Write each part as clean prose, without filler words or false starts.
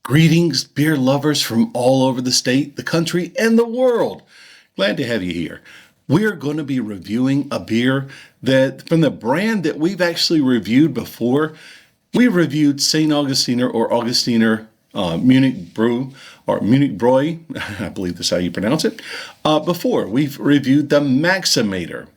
Greetings, beer lovers from all over the state, the country, and the world. Glad to have you here. We're going to be reviewing a beer that from the brand that we've actually reviewed before. We reviewed St. Augustiner or Augustiner Munich Brew or Munich Bräu, I believe that's how you pronounce it. Before, we've reviewed the Maximator.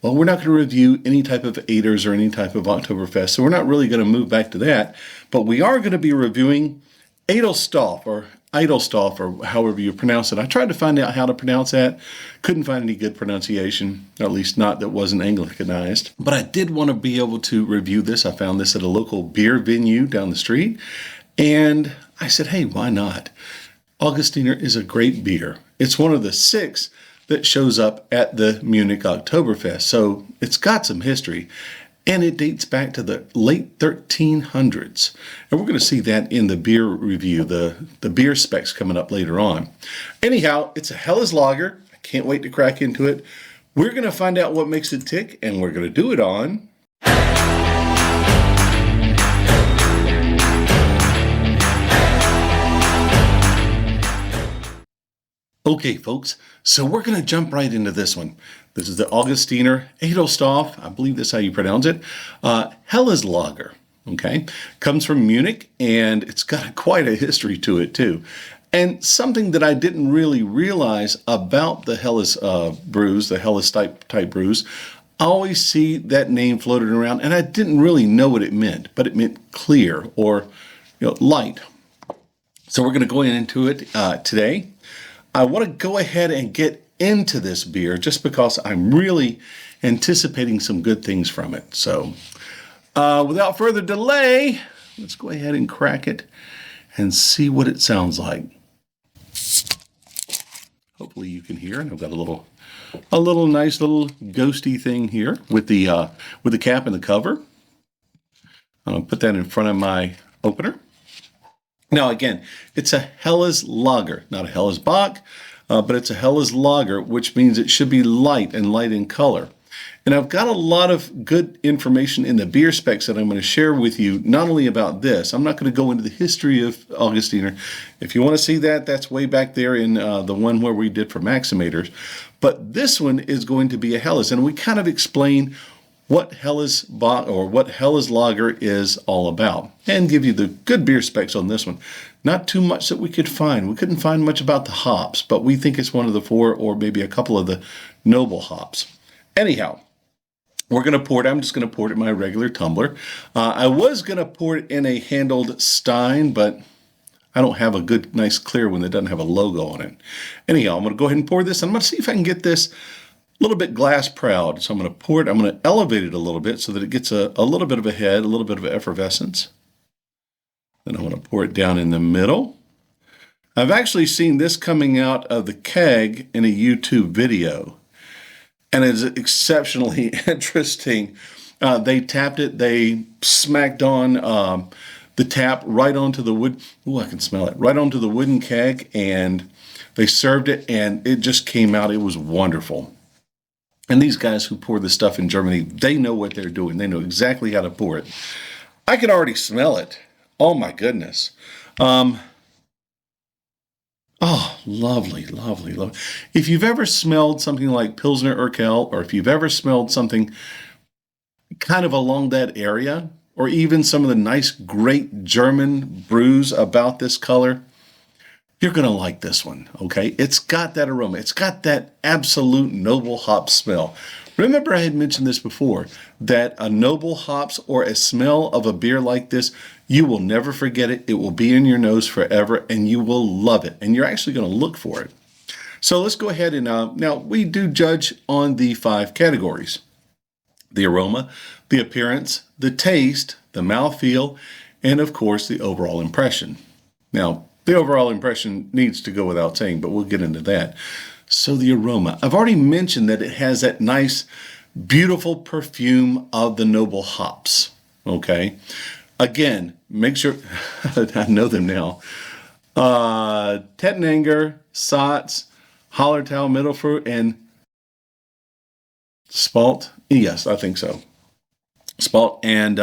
Well, we're not going to review any type of Aders or any type of Oktoberfest, so we're not really going to move back to that. But we are going to be reviewing Edeslstoff or however you pronounce it. I tried to find out how to pronounce that. Couldn't find any good pronunciation, at least not that wasn't Anglicanized. But I did want to be able to review this. I found this at a local beer venue down the street. And I said, hey, why not? Augustiner is a great beer. It's one of the 6 that shows up at the Munich Oktoberfest. So it's got some history. And it dates back to the late 1300s. And we're going to see that in the beer review, the beer specs coming up later on. Anyhow, it's a Helles Lager. I can't wait to crack into it. We're going to find out what makes it tick, and we're going to do it on... Okay, folks, so we're going to jump right into this one. This is the Augustiner Edeslstoff, I believe that's how you pronounce it, Helles Lager, okay? Comes from Munich, and it's got quite a history to it, too. And something that I didn't really realize about the Helles brews, the Helles type brews, I always see that name floated around, and I didn't really know what it meant, but it meant clear or light. So we're going to go into it today. I want to go ahead and get into this beer just because I'm really anticipating some good things from it. So without further delay, let's go ahead and crack it and see what it sounds like. Hopefully you can hear, and I've got a little nice little ghosty thing here with the cap and the cover. I'm going to put that in front of my opener. Now, again, it's a Helles Lager, not a Helles Bock, but it's a Helles Lager, which means it should be light in color. And I've got a lot of good information in the beer specs that I'm going to share with you, not only about this. I'm not going to go into the history of Augustiner. If you want to see that, that's way back there in the one where we did for Maximators. But this one is going to be a Helles, and we kind of explain what Helles Bock or what Helles Lager is all about, and give you the good beer specs on this one. Not too much that we could find. We couldn't find much about the hops, but we think it's one of the 4 or maybe a couple of the noble hops. Anyhow, we're going to pour it. I'm just going to pour it in my regular tumbler. I was going to pour it in a handled stein, but I don't have a good, nice clear one that doesn't have a logo on it. Anyhow, I'm going to go ahead and pour this. I'm going to see if I can get this a little bit glass proud. So I'm going to pour it. I'm going to elevate it a little bit so that it gets a little bit of a head, a little bit of effervescence. Then I'm going to pour it down in the middle. I've actually seen this coming out of the keg in a YouTube video, and it's exceptionally interesting. They tapped it. They smacked on the tap right onto the wood. Oh, I can smell it. Right onto the wooden keg, and they served it, and it just came out. It was wonderful. And these guys who pour this stuff in Germany, they know what they're doing. They know exactly how to pour it. I can already smell it. Oh, my goodness. Oh, lovely, lovely, lovely. If you've ever smelled something like Pilsner Urquell, or if you've ever smelled something kind of along that area, or even some of the nice, great German brews about this color, you're going to like this one, okay? It's got that aroma. It's got that absolute noble hop smell. Remember, I had mentioned this before, that a noble hops or a smell of a beer like this, you will never forget it. It will be in your nose forever, and you will love it. And you're actually going to look for it. So let's go ahead and, now we do judge on the 5 categories: the aroma, the appearance, the taste, the mouthfeel, and of course, the overall impression. Now, the overall impression needs to go without saying, but we'll get into that. So the aroma. I've already mentioned that it has that nice, beautiful perfume of the noble hops, okay? Again, make sure, I know them now. Tettnanger, Satz, Hallertau, Mittelfruit, and Spalt. Yes, I think so. Spalt and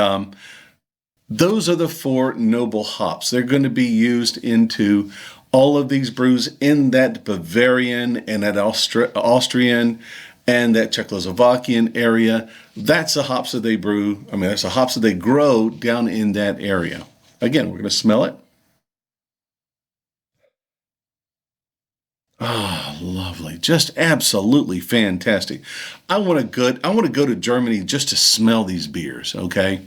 Those are the four noble hops. They're going to be used into all of these brews in that Bavarian and that Austrian and that Czechoslovakian area. That's the hops that they brew. I mean, that's the hops that they grow down in that area. Again, we're going to smell it. Ah, oh, lovely. Just absolutely fantastic. I want to go to Germany just to smell these beers, okay?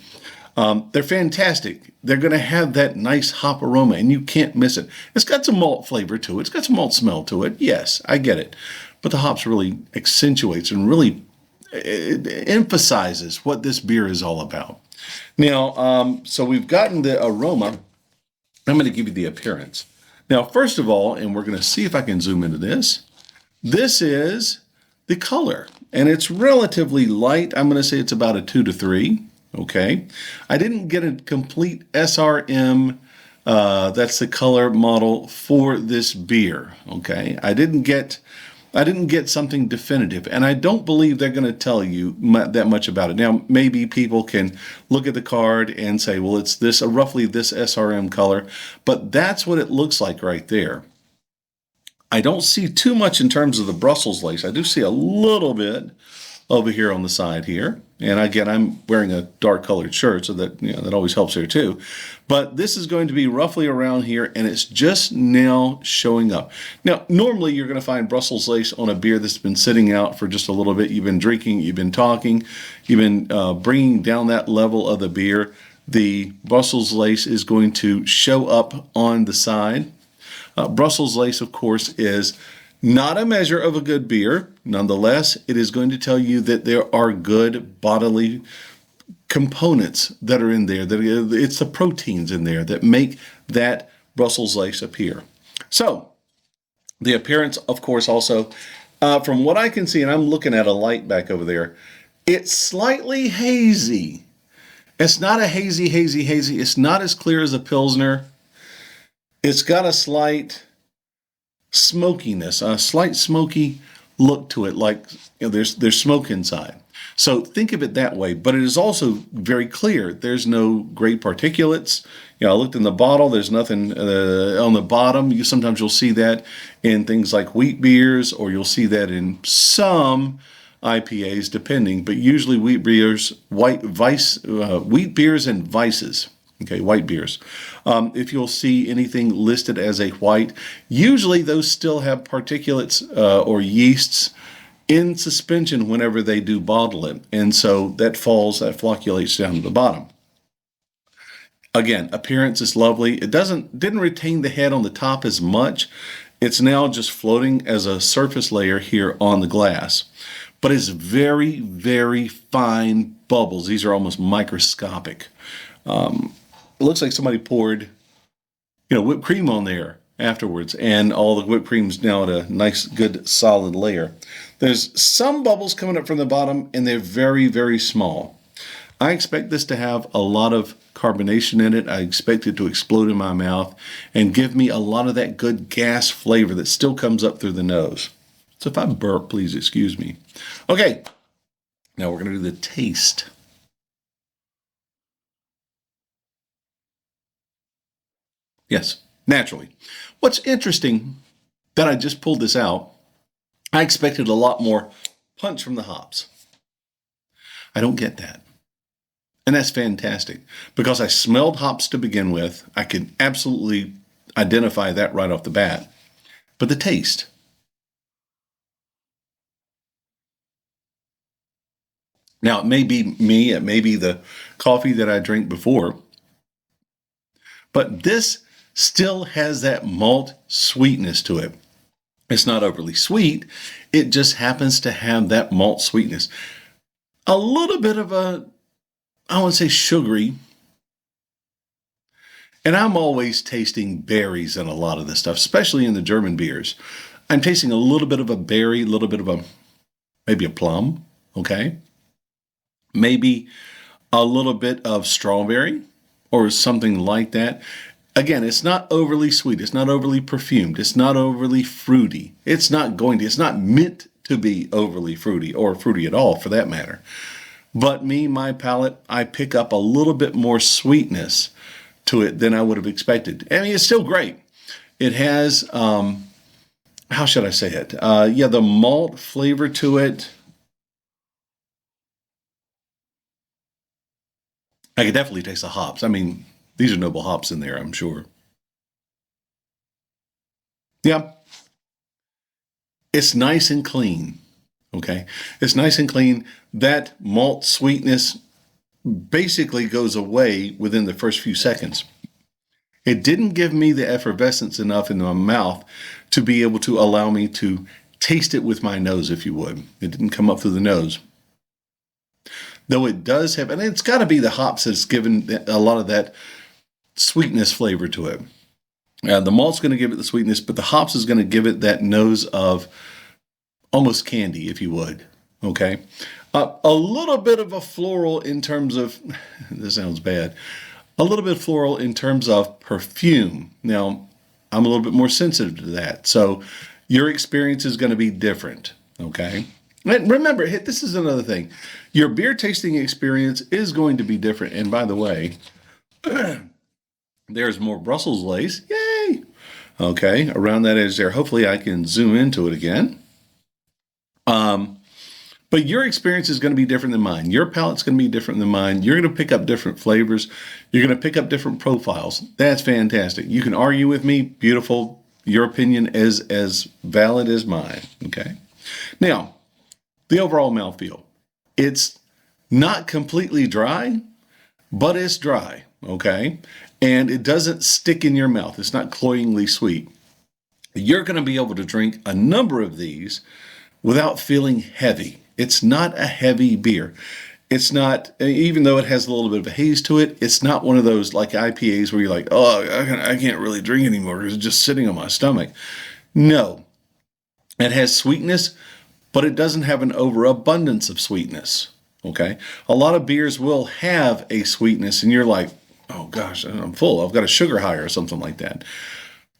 They're fantastic. They're going to have that nice hop aroma, and you can't miss it. It's got some malt flavor to it. It's got some malt smell to it. Yes, I get it. But the hops really accentuates and really it emphasizes what this beer is all about. Now, so we've gotten the aroma. I'm going to give you the appearance. Now, first of all, and we're going to see if I can zoom into this. This is the color, and it's relatively light. I'm going to say it's about a 2 to 3. Okay, I didn't get a complete SRM. That's the color model for this beer. Okay, I didn't get something definitive, and I don't believe they're going to tell you that much about it. Now, maybe people can look at the card and say, well, it's this roughly this SRM color, but that's what it looks like right there. I don't see too much in terms of the Brussels lace. I do see a little bit over here on the side here. And again, I'm wearing a dark colored shirt, so that that always helps here too. But this is going to be roughly around here, and it's just now showing up. Now, normally you're going to find Brussels lace on a beer that's been sitting out for just a little bit. You've been drinking, you've been talking, you've been bringing down that level of the beer. The Brussels lace is going to show up on the side. Brussels lace, of course, is not a measure of a good beer. Nonetheless, it is going to tell you that there are good bodily components that are in there. It's the proteins in there that make that Brussels lace appear. So, the appearance, of course, also, from what I can see, and I'm looking at a light back over there, it's slightly hazy. It's not a hazy. It's not as clear as a Pilsner. It's got a slight smokiness, a slight smoky look to it, like there's smoke inside. So think of it that way, but it is also very clear. There's no great particulates. I looked in the bottle, there's nothing on the bottom. Sometimes you'll see that in things like wheat beers, or you'll see that in some IPAs, depending, but usually wheat beers and vices. Okay, white beers. If you'll see anything listed as a white, usually those still have particulates or yeasts in suspension whenever they do bottle it. And so that flocculates down to the bottom. Again, appearance is lovely. It didn't retain the head on the top as much. It's now just floating as a surface layer here on the glass. But it's very, very fine bubbles. These are almost microscopic. It looks like somebody poured, whipped cream on there afterwards, and all the whipped cream's now at a nice, good, solid layer. There's some bubbles coming up from the bottom, and they're very, very small. I expect this to have a lot of carbonation in it. I expect it to explode in my mouth and give me a lot of that good gas flavor that still comes up through the nose. So if I burp, please excuse me. Okay, now we're going to do the taste. Yes, naturally. What's interesting that I just pulled this out, I expected a lot more punch from the hops. I don't get that. And that's fantastic because I smelled hops to begin with. I could absolutely identify that right off the bat. But the taste. Now, it may be me, it may be the coffee that I drank before, but this still has that malt sweetness to it. It's not overly sweet. It just happens to have that malt sweetness. A little bit of I want to say sugary. And I'm always tasting berries in a lot of this stuff, especially in the German beers. I'm tasting a little bit of a berry, a little bit of maybe a plum, okay? Maybe a little bit of strawberry or something like that. Again, it's not overly sweet. It's not overly perfumed. It's not overly fruity. It's not meant to be overly fruity or fruity at all for that matter. But my palate, I pick up a little bit more sweetness to it than I would have expected. I mean, it's still great. It has, how should I say it? Yeah, the malt flavor to it. I could definitely taste the hops. I mean, these are noble hops in there, I'm sure. Yeah, it's nice and clean. Okay, it's nice and clean. That malt sweetness basically goes away within the first few seconds. It didn't give me the effervescence enough in my mouth to be able to allow me to taste it with my nose, if you would. It didn't come up through the nose. Though it does have, and it's got to be the hops that's given a lot of that sweetness flavor to it. The malt's going to give it the sweetness, but the hops is going to give it that nose of almost candy, if you would. Okay. A little bit of a floral in terms of, this sounds bad, a little bit floral in terms of perfume. Now, I'm a little bit more sensitive to that. So your experience is going to be different. Okay. And remember, this is another thing. Your beer tasting experience is going to be different. And by the way, there's more Brussels lace. Yay! Okay, around that edge there. Hopefully I can zoom into it again. But your experience is going to be different than mine. Your palate's going to be different than mine. You're going to pick up different flavors. You're going to pick up different profiles. That's fantastic. You can argue with me. Beautiful. Your opinion is as valid as mine. Okay. Now, the overall mouthfeel. It's not completely dry, but it's dry. Okay. And it doesn't stick in your mouth. It's not cloyingly sweet. You're going to be able to drink a number of these without feeling heavy. It's not a heavy beer. It's not, even though it has a little bit of a haze to it, it's not one of those like IPAs where you're like, oh, I can't really drink anymore because it's just sitting on my stomach. No, it has sweetness, but it doesn't have an overabundance of sweetness. Okay. A lot of beers will have a sweetness and you're like, oh gosh, I'm full. I've got a sugar high or something like that.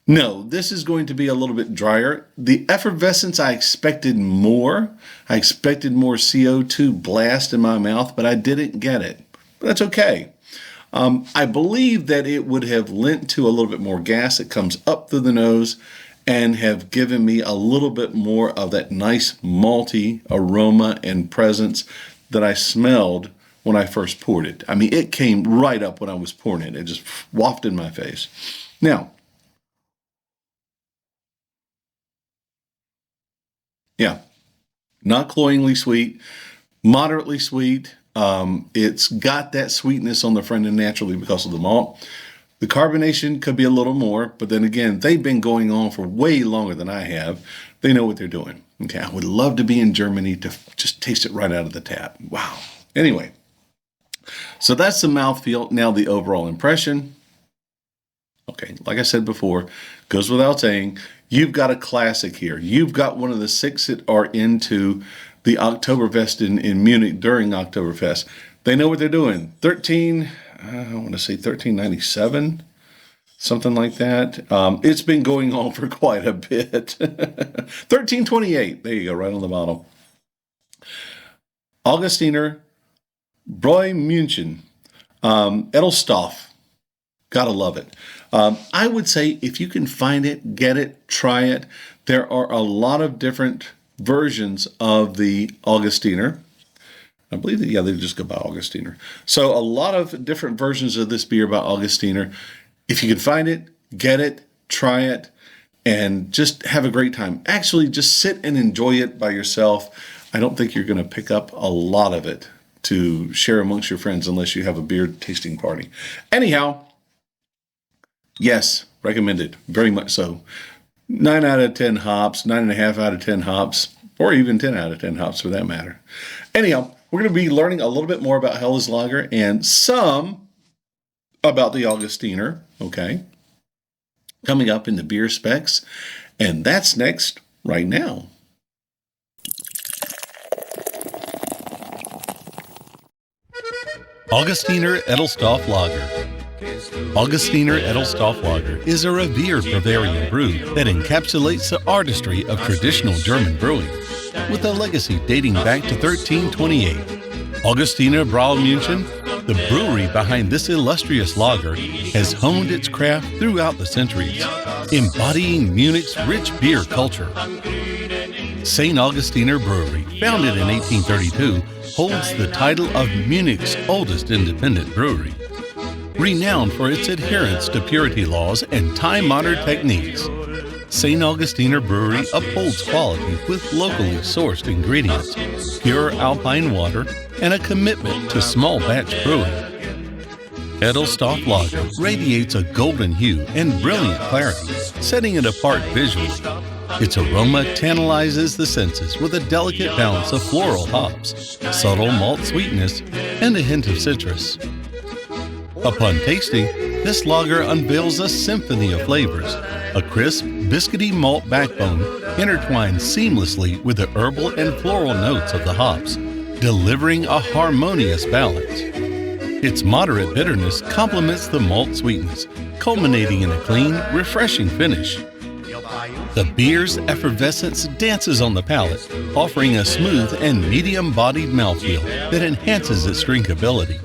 No, this is going to be a little bit drier. The effervescence, I expected more. I expected more CO2 blast in my mouth, but I didn't get it. But that's okay. I believe that it would have lent to a little bit more gas that comes up through the nose and have given me a little bit more of that nice malty aroma and presence that I smelled when I first poured it. I mean, it came right up when I was pouring it. It just wafted in my face. Now, yeah, not cloyingly sweet, moderately sweet. It's got that sweetness on the front end naturally because of the malt. The carbonation could be a little more, but then again, they've been going on for way longer than I have. They know what they're doing. Okay, I would love to be in Germany to just taste it right out of the tap. Wow. Anyway, so that's the mouthfeel. Now the overall impression. Okay, like I said before, goes without saying, you've got a classic here. You've got one of the 6 that are into the Oktoberfest in Munich during Oktoberfest. They know what they're doing. I want to say 1397, something like that. It's been going on for quite a bit. 1328, there you go, right on the bottom. Augustiner Bräu Edeslstoff. Gotta love it. I would say if you can find it, get it, try it. There are a lot of different versions of the Augustiner. I believe that, they just go by Augustiner. So a lot of different versions of this beer by Augustiner. If you can find it, get it, try it, and just have a great time. Actually, just sit and enjoy it by yourself. I don't think you're going to pick up a lot of it to share amongst your friends unless you have a beer tasting party. Anyhow, yes, recommended, very much so. 9 out of 10 hops, 9.5 out of 10 hops, or even 10 out of 10 hops for that matter. Anyhow, we're going to be learning a little bit more about Helles Lager and some about the Augustiner, okay, coming up in the beer specs. And that's next right now. Augustiner Edeslstoff Lager. Augustiner Edeslstoff Lager is a revered Bavarian brew that encapsulates the artistry of traditional German brewing, with a legacy dating back to 1328. Augustiner Braumünchen, the brewery behind this illustrious lager, has honed its craft throughout the centuries, embodying Munich's rich beer culture. St. Augustiner Brewery, founded in 1832, holds the title of Munich's oldest independent brewery. Renowned for its adherence to purity laws and time-honored techniques, St. Augustiner Brewery upholds quality with locally sourced ingredients, pure alpine water, and a commitment to small batch brewing. Edeslstoff Lager radiates a golden hue and brilliant clarity, setting it apart visually. Its aroma tantalizes the senses with a delicate balance of floral hops, subtle malt sweetness, and a hint of citrus. Upon tasting, this lager unveils a symphony of flavors, a crisp, biscuity malt backbone intertwined seamlessly with the herbal and floral notes of the hops, delivering a harmonious balance. Its moderate bitterness complements the malt sweetness, culminating in a clean, refreshing finish. The beer's effervescence dances on the palate, offering a smooth and medium-bodied mouthfeel that enhances its drinkability.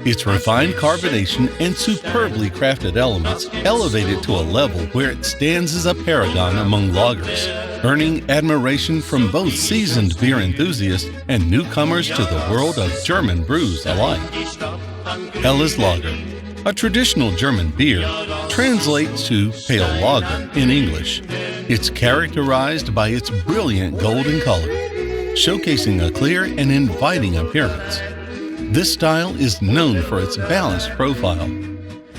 Its refined carbonation and superbly crafted elements elevate it to a level where it stands as a paragon among lagers, earning admiration from both seasoned beer enthusiasts and newcomers to the world of German brews alike. Helles Lager, a traditional German beer, translates to pale lager in English. It's characterized by its brilliant golden color, showcasing a clear and inviting appearance. This style is known for its balanced profile.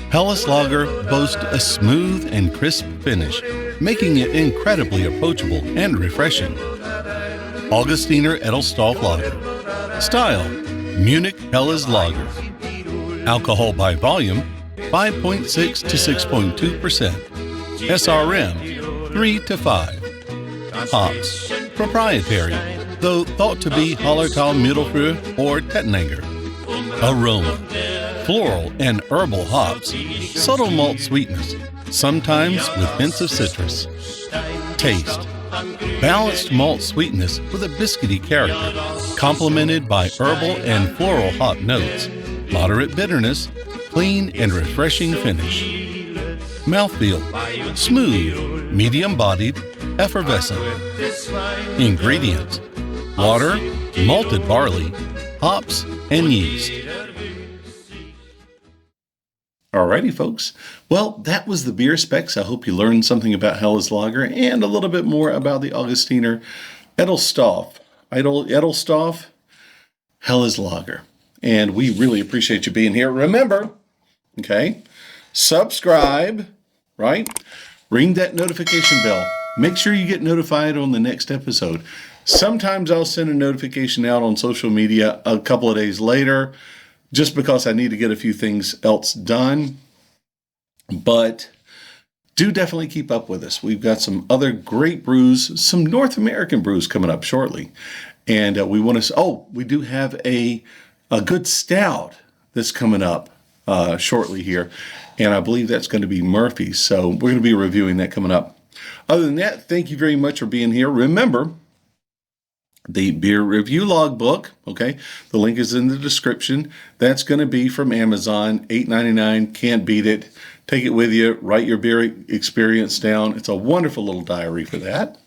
Helles Lager boasts a smooth and crisp finish, making it incredibly approachable and refreshing. Augustiner Edeslstoff Lager. Style: Munich Helles Lager. Alcohol by volume: 5.6 to 6.2%. SRM: 3 to 5. Hops: proprietary, though thought to be Hallertau Mittelfrüh or Tettenanger. Aroma: floral and herbal hops, subtle malt sweetness, sometimes with hints of citrus. Taste: balanced malt sweetness with a biscuity character, complemented by herbal and floral hop notes, moderate bitterness, clean and refreshing finish. Mouthfeel: smooth, medium-bodied, effervescent. Ingredients: water, malted barley, hops, and yeast. Alrighty, folks. Well, that was the beer specs. I hope you learned something about Helles Lager and a little bit more about the Augustiner Edeslstoff Helles Lager. And we really appreciate you being here. Remember, okay, subscribe, right? Ring that notification bell. Make sure you get notified on the next episode. Sometimes I'll send a notification out on social media a couple of days later, just because I need to get a few things else done. But do definitely keep up with us. We've got some other great brews, some North American brews coming up shortly. And we do have a good stout that's coming up shortly here. And I believe that's going to be Murphy's. So we're going to be reviewing that coming up. Other than that, thank you very much for being here. Remember, the beer review logbook, okay? The link is in the description. That's going to be from Amazon, $8.99. Can't beat it. Take it with you. Write your beer experience down. It's a wonderful little diary for that.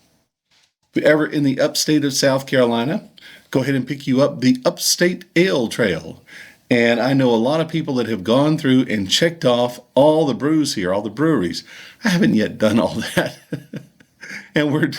If you're ever in the upstate of South Carolina, go ahead and pick you up the Upstate Ale Trail. And I know a lot of people that have gone through and checked off all the brews here, all the breweries. I haven't yet done all that. And we're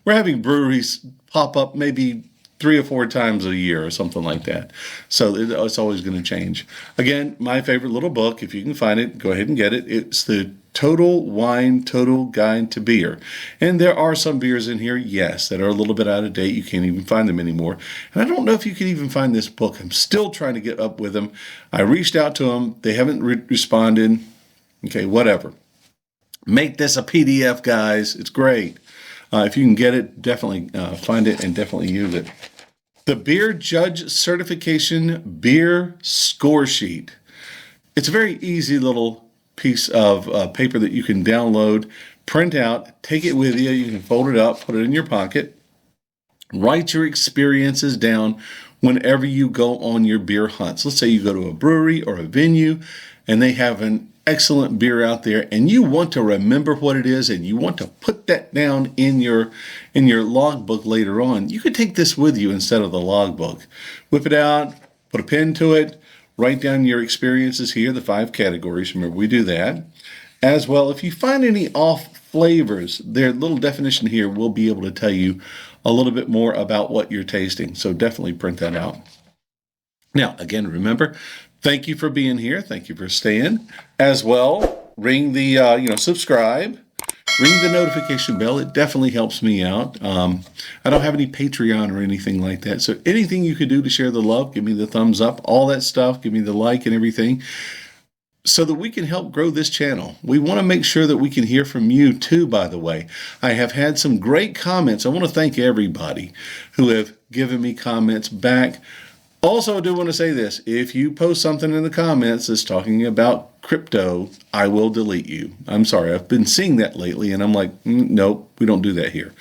having breweries pop up maybe 3 or 4 times a year or something like that. So it's always going to change. Again, my favorite little book, if you can find it, go ahead and get it. It's the Total Wine Total Guide to Beer. And there are some beers in here, yes, that are a little bit out of date. You can't even find them anymore. And I don't know if you can even find this book. I'm still trying to get up with them. I reached out to them. They haven't responded. Okay, whatever. Make this a PDF, guys. It's great. If you can get it, definitely find it and definitely use it. The Beer Judge Certification Beer Score Sheet. It's a very easy little piece of paper that you can download, print out, take it with you. You can fold it up, put it in your pocket, write your experiences down whenever you go on your beer hunts. Let's say you go to a brewery or a venue and they have an excellent beer out there and you want to remember what it is and you want to put that down in your logbook later on. You could take this with you instead of the logbook. Whip it out, put a pen to it, write down your experiences here, the 5 categories. Remember, we do that. As well, if you find any off flavors, their little definition here will be able to tell you a little bit more about what you're tasting. So definitely print that out. Now, again, remember, thank you for being here. Thank you for staying. As well, ring the, subscribe, ring the notification bell. It definitely helps me out. I don't have any Patreon or anything like that. So anything you could do to share the love, give me the thumbs up, all that stuff, give me the like and everything, so that we can help grow this channel. We want to make sure that we can hear from you too, by the way. I have had some great comments. I want to thank everybody who have given me comments back. Also, I do want to say this. If you post something in the comments that's talking about crypto, I will delete you. I'm sorry. I've been seeing that lately, and I'm like, nope, we don't do that here.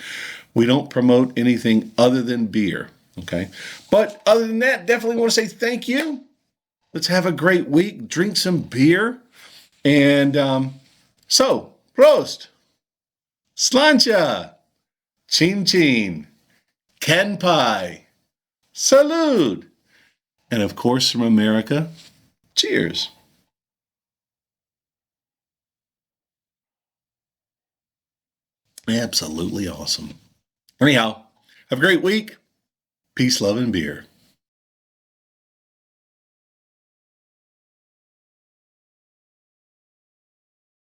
We don't promote anything other than beer, okay? But other than that, definitely want to say thank you. Let's have a great week. Drink some beer. And so, Prost, Slancha, Chin Chin, Kanpai, Salud. And of course, from America, cheers. Absolutely awesome. Anyhow, have a great week. Peace, love, and beer.